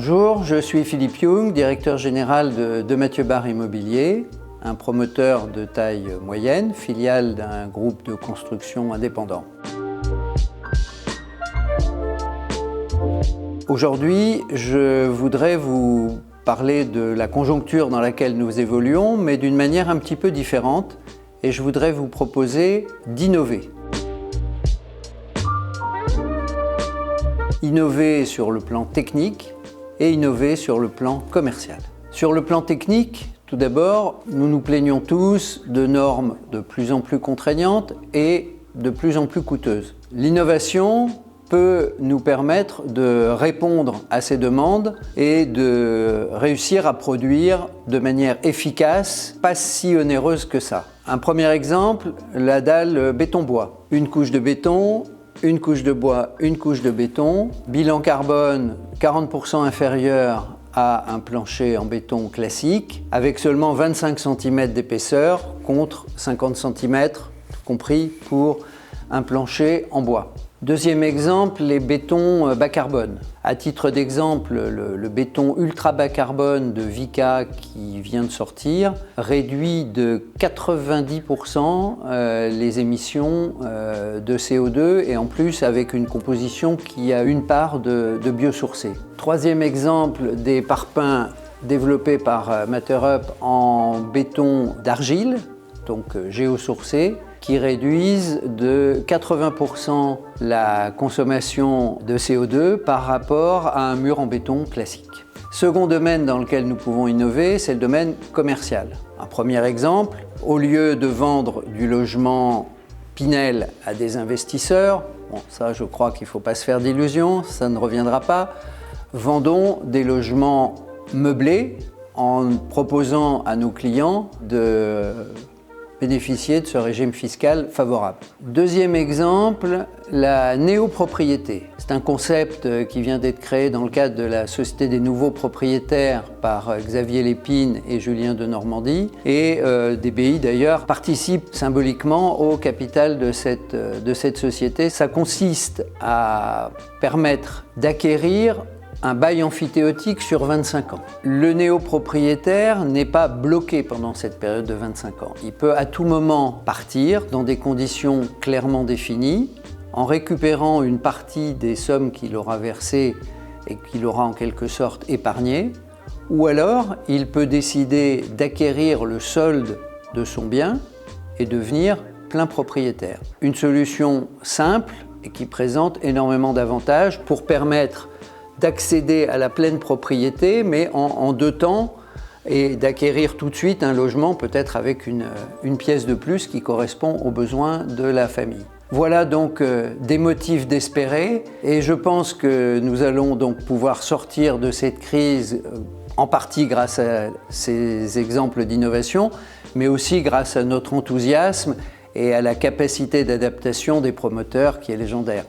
Bonjour, je suis Philippe Young, directeur général de Mathieu Barre Immobilier, un promoteur de taille moyenne, filiale d'un groupe de construction indépendant. Aujourd'hui, je voudrais vous parler de la conjoncture dans laquelle nous évoluons, mais d'une manière un petit peu différente, et je voudrais vous proposer d'innover. Innover sur le plan technique et innover sur le plan commercial. Sur le plan technique, tout d'abord, nous nous plaignons tous de normes de plus en plus contraignantes et de plus en plus coûteuses. L'innovation peut nous permettre de répondre à ces demandes et de réussir à produire de manière efficace, pas si onéreuse que ça. Un premier exemple, la dalle béton-bois. Une couche de béton, une couche de bois, une couche de béton, bilan carbone 40% inférieur à un plancher en béton classique, avec seulement 25 cm d'épaisseur contre 50 cm, compris pour un plancher en bois. Deuxième exemple, les bétons bas carbone. À titre d'exemple, le béton ultra bas carbone de Vicat qui vient de sortir réduit de 90% les émissions de CO2 et en plus avec une composition qui a une part de biosourcé. Troisième exemple, des parpaings développés par Materup en béton d'argile, donc géosourcé, qui réduisent de 80% la consommation de CO2 par rapport à un mur en béton classique. Second domaine dans lequel nous pouvons innover, c'est le domaine commercial. Un premier exemple, au lieu de vendre du logement Pinel à des investisseurs, bon, ça je crois qu'il ne faut pas se faire d'illusions, ça ne reviendra pas, vendons des logements meublés en proposant à nos clients de bénéficier de ce régime fiscal favorable. Deuxième exemple, la néopropriété. C'est un concept qui vient d'être créé dans le cadre de la Société des nouveaux propriétaires par Xavier Lépine et Julien de Normandie. Et DBI d'ailleurs participe symboliquement au capital de cette société. Ça consiste à permettre d'acquérir un bail amphithéotique sur 25 ans. Le néopropriétaire n'est pas bloqué pendant cette période de 25 ans. Il peut à tout moment partir dans des conditions clairement définies, en récupérant une partie des sommes qu'il aura versées et qu'il aura en quelque sorte épargnées, ou alors il peut décider d'acquérir le solde de son bien et devenir plein propriétaire. Une solution simple et qui présente énormément d'avantages pour permettre d'accéder à la pleine propriété, mais en deux temps, et d'acquérir tout de suite un logement, peut-être avec une pièce de plus qui correspond aux besoins de la famille. Voilà donc des motifs d'espérer, et je pense que nous allons donc pouvoir sortir de cette crise, en partie grâce à ces exemples d'innovation, mais aussi grâce à notre enthousiasme et à la capacité d'adaptation des promoteurs qui est légendaire.